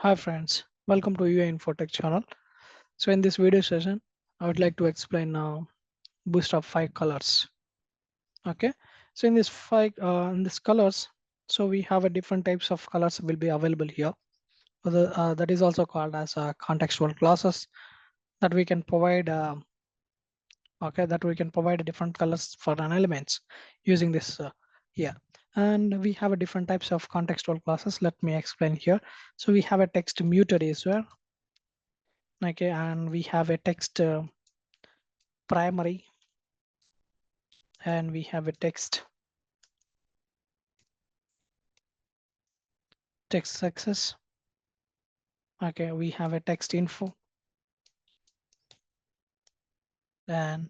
Hi friends, welcome to UI Infotech channel. So in this video session, I would like to explain Bootstrap 5 colors. Okay, so in this colors, so we have a different types of colors will be available here. That is also called as contextual classes that we can provide. Okay, that we can provide different colors for an elements using this here. And we have a different types of contextual classes. Let me explain here. So we have a text muted as well. Okay, and we have a text primary, and we have a text success. Okay, we have a text info, and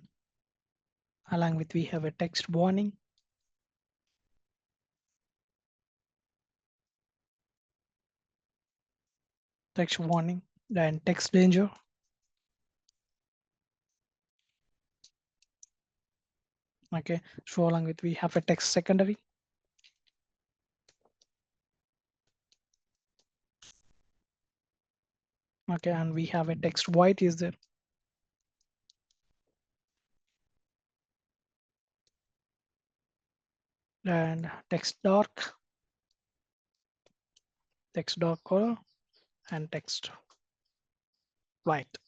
along with we have a text warning, and text danger. Okay, so along with we have a text secondary. Okay, and we have a text white is there, and text dark color, and text white.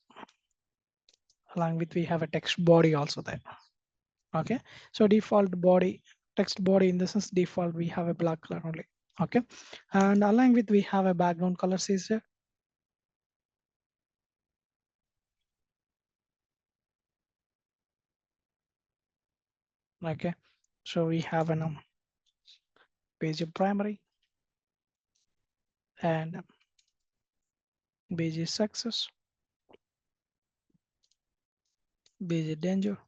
Along with we have a text body also there. Okay, so default body, text body in this is default we have a black color only. Okay, and along with we have a background colors is there. Okay, so we have an page primary and page success, page danger,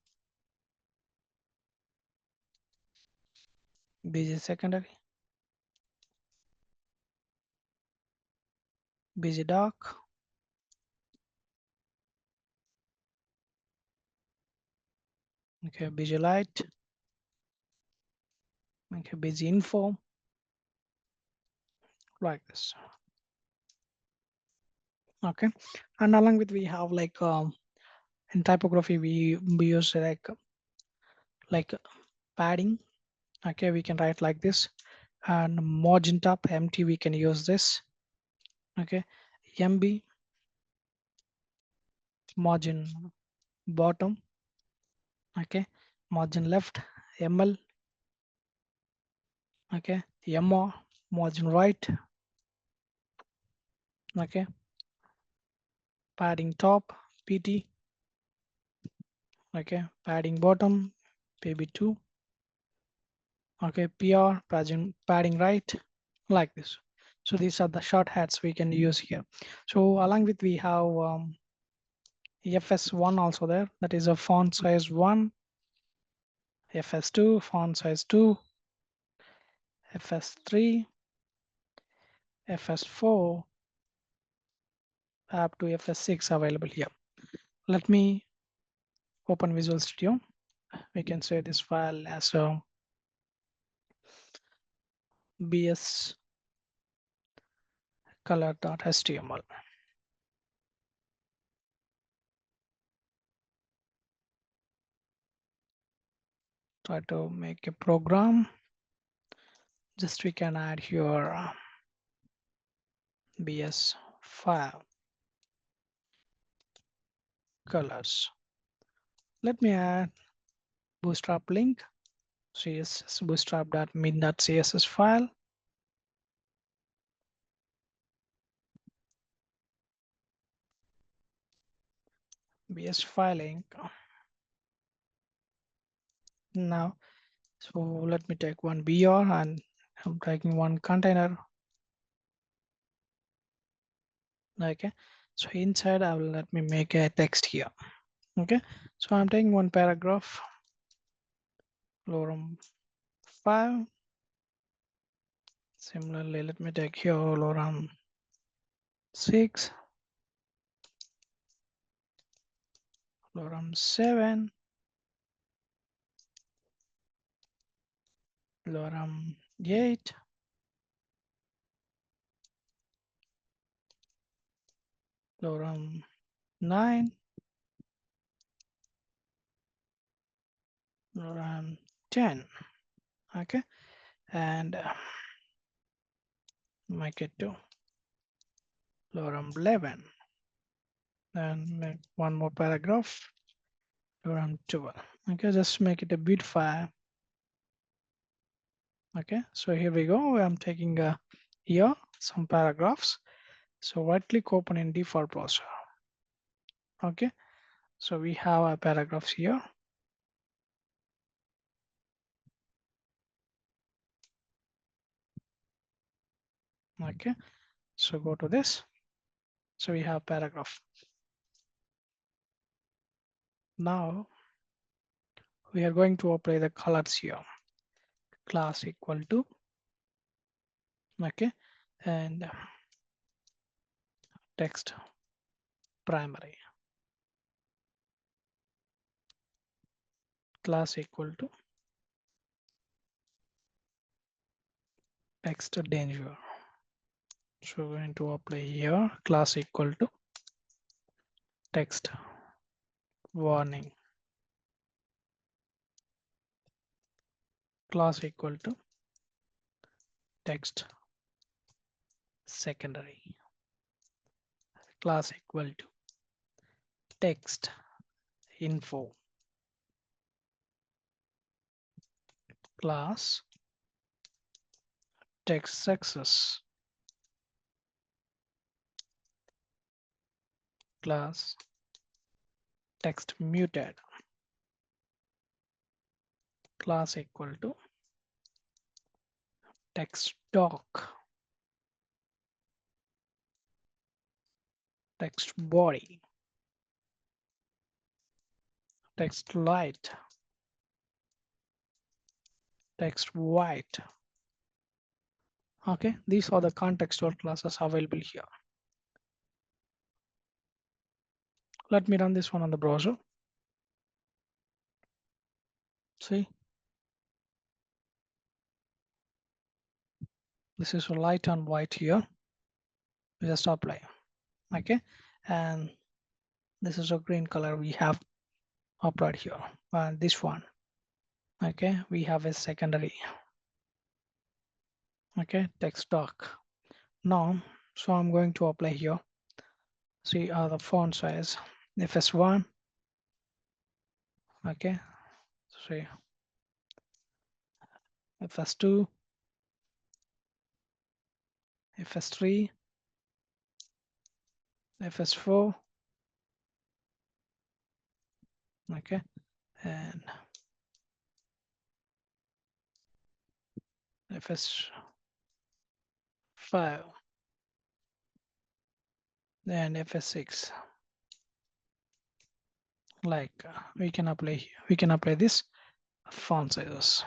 page secondary, page dark, okay, page light, okay, page info, like this. Okay, and along with we have like in typography we use like padding. Okay, we can write like this, and margin top empty we can use this. Okay, MB margin bottom. Okay, margin left, ML. Okay, MR margin right. Okay, padding top, PT. Okay, padding bottom, PB2. Okay, PR padding right, like this. So these are the shortcuts we can use here. So along with we have FS1 also there, that is a font size 1, FS2 font size 2, FS3, FS4 up to FS6 available here. Let me open Visual Studio. We can say this file as a bs color.html. Try to make a program. Just we can add here bs file colors. Let me add Bootstrap link, css bootstrap.min.css file. Bs file link. Now, so let me take one BR and I'm taking one container. Okay, so inside I will let me make a text here. Okay, so I'm taking one paragraph, lorem 5. Similarly, let me take here lorem 6, lorem 7, lorem 8, lorem 9, lorem 10. Okay, and make it to lorem 11. Then make one more paragraph, lorem 12. Okay, just make it a bit file. Okay, so here we go. I'm taking here some paragraphs. So right click open in default browser. Okay, so we have a paragraphs here. Okay, so go to this. So we have paragraph. Now we are going to apply the colors here. Class equal to, okay, and text primary. Class equal to text danger. So we're going to apply here class equal to text warning. Class equal to text secondary. Class equal to text info. Class text success. Class text muted. Class equal to text doc. Text body. Text light. Text white. Okay, these are the contextual classes available here. Let me run this one on the browser. See, this is a light and white here. We just apply. Okay, and this is a green color we have applied here. And this one, okay, we have a secondary. Okay, text doc. Now, so I'm going to apply here. See the font size, FS1. Okay, see FS2, FS3, FS4. Okay, and FS5 and FS6. Like we can apply this font sizes.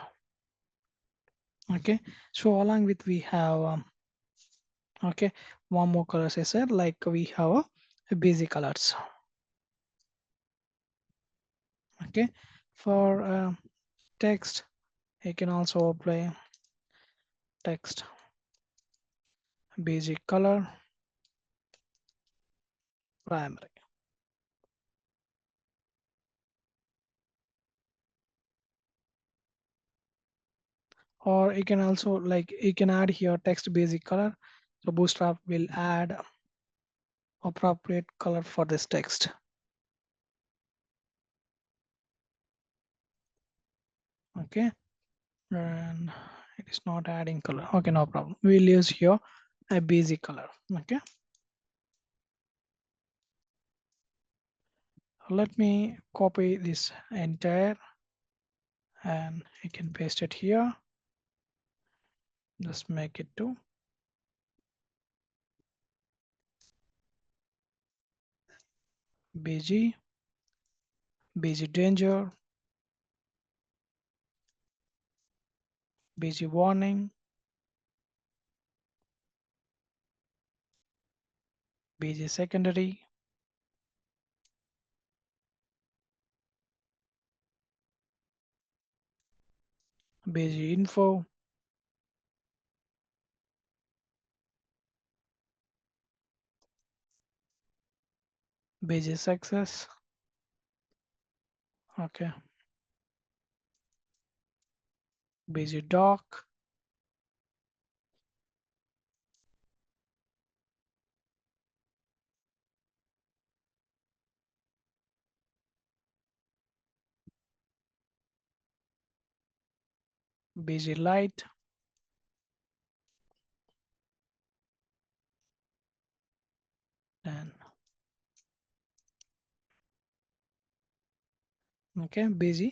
Okay, so along with we have okay, one more color as I said, like we have a basic colors. Okay, for text you can also apply text basic color primary. Or you can also like you can add here text basic color. So Bootstrap will add appropriate color for this text. Okay, and it is not adding color. Okay, no problem. We'll use here a basic color. Okay, let me copy this entire and you can paste it here. Just make it to BG, BG danger, BG warning, BG secondary, BG info, beige success. Okay, beige dark, beige light, and okay, beige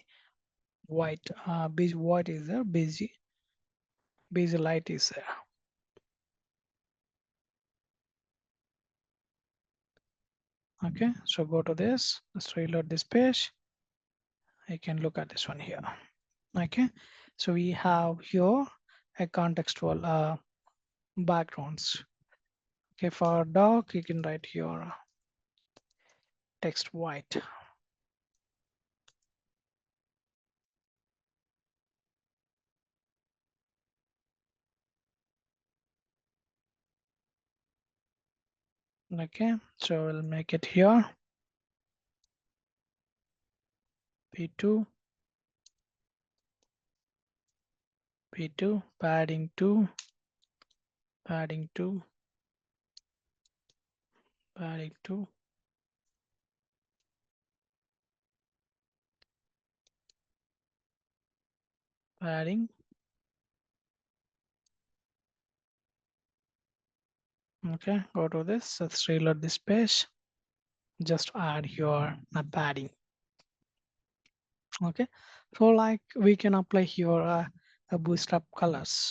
white. Beige white is there, beige light is there. Okay, so go to this, let's reload this page. I can look at this one here. Okay, so we have here a contextual backgrounds. Okay, for dark you can write here text white. Okay, so we'll make it here p2, p2, padding 2, padding 2, padding 2, padding. Okay, go to this, let's reload this page. Just add your padding. Okay, so like we can apply here a bootstrap colors.